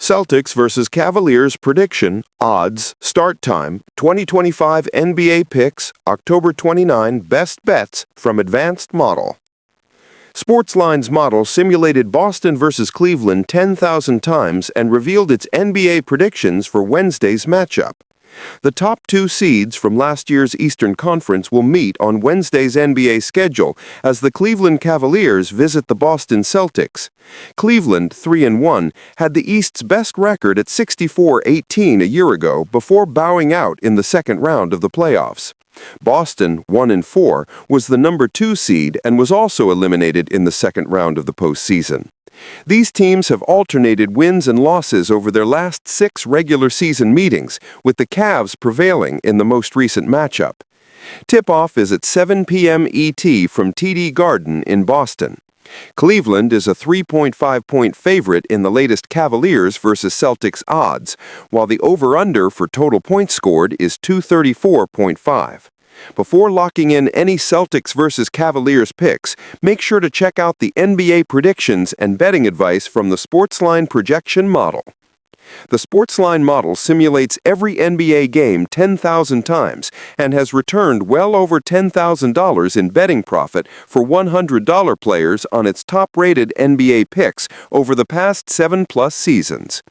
Celtics vs. Cavaliers prediction, odds, start time, 2025 NBA picks, October 29 best bets from Advanced Model. Sportsline's model simulated Boston vs. Cleveland 10,000 times and revealed its NBA predictions for Wednesday's matchup. The top two seeds from last year's Eastern Conference will meet on Wednesday's NBA schedule as the Cleveland Cavaliers visit the Boston Celtics. Cleveland, 3-1, had the East's best record at 64-18 a year ago before bowing out in the second round of the playoffs. Boston, 1-4, was the number 2 seed and was also eliminated in the second round of the postseason. These teams have alternated wins and losses over their last 6 regular season meetings, with the Cavs prevailing in the most recent matchup. Tip-off is at 7 p.m. ET from TD Garden in Boston. Cleveland is a 3.5-point favorite in the latest Cavaliers vs. Celtics odds, while the over-under for total points scored is 234.5. Before locking in any Celtics vs. Cavaliers picks, make sure to check out the NBA predictions and betting advice from the Sportsline projection model. The Sportsline model simulates every NBA game 10,000 times and has returned well over $10,000 in betting profit for $100 players on its top-rated NBA picks over the past 7+ seasons.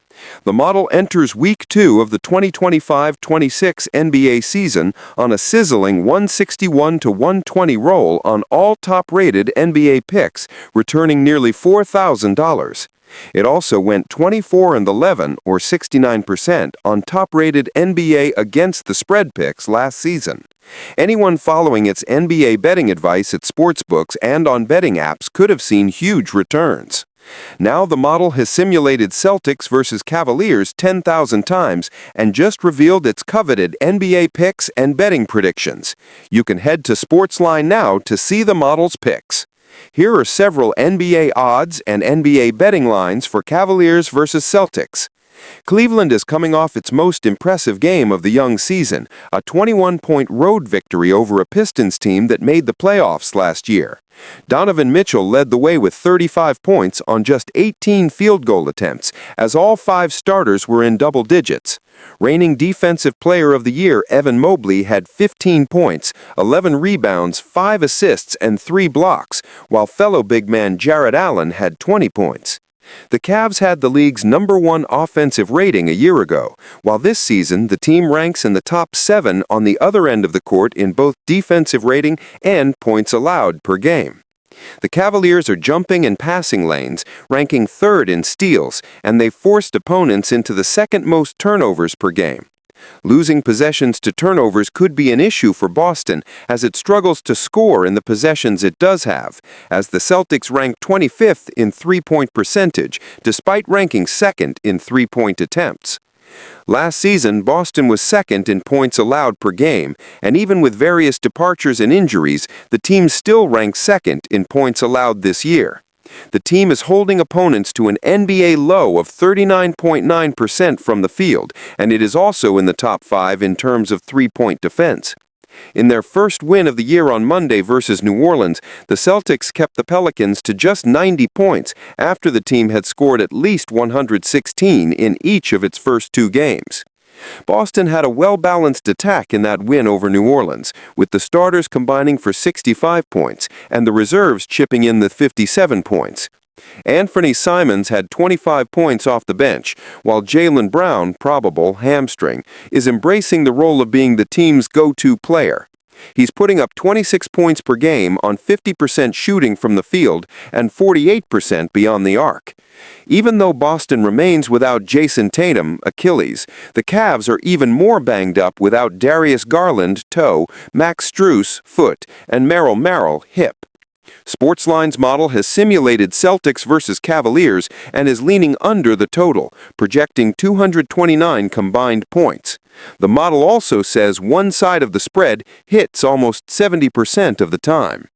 The model enters Week 2 of the 2025-26 NBA season on a sizzling 161-120 roll on all top-rated NBA picks, returning nearly $4,000. It also went 24-11, or 69%, on top-rated NBA against the spread picks last season. Anyone following its NBA betting advice at sportsbooks and on betting apps could have seen huge returns. Now the model has simulated Celtics vs. Cavaliers 10,000 times and just revealed its coveted NBA picks and betting predictions. You can head to Sportsline now to see the model's picks. Here are several NBA odds and NBA betting lines for Cavaliers vs. Celtics. Cleveland is coming off its most impressive game of the young season, a 21-point road victory over a Pistons team that made the playoffs last year. Donovan Mitchell led the way with 35 points on just 18 field goal attempts, as all 5 starters were in double digits. Reigning Defensive Player of the Year Evan Mobley had 15 points, 11 rebounds, 5 assists, and 3 blocks, while fellow big man Jarrett Allen had 20 points. The Cavs had the league's #1 offensive rating a year ago, while this season the team ranks in the top 7 on the other end of the court in both defensive rating and points allowed per game. The Cavaliers are jumping and passing lanes, ranking 3rd in steals, and they've forced opponents into the second most turnovers per game. Losing possessions to turnovers could be an issue for Boston as it struggles to score in the possessions it does have, as the Celtics rank 25th in three-point percentage, despite ranking 2nd in three-point attempts. Last season, Boston was 2nd in points allowed per game, and even with various departures and injuries, the team still ranks 2nd in points allowed this year. The team is holding opponents to an NBA low of 39.9% from the field, and it is also in the top 5 in terms of three-point defense. In their first win of the year on Monday versus New Orleans, the Celtics kept the Pelicans to just 90 points after the team had scored at least 116 in each of its first 2 games. Boston had a well-balanced attack in that win over New Orleans, with the starters combining for 65 points and the reserves chipping in the 57 points. Anthony Simons had 25 points off the bench, while Jaylen Brown, probable hamstring, is embracing the role of being the team's go-to player. He's putting up 26 points per game on 50% shooting from the field and 48% beyond the arc. Even though Boston remains without Jason Tatum, Achilles, the Cavs are even more banged up without Darius Garland, toe, Max Strus, foot, and Merrill, hip. Sportsline's model has simulated Celtics vs. Cavaliers and is leaning under the total, projecting 229 combined points. The model also says one side of the spread hits almost 70% of the time.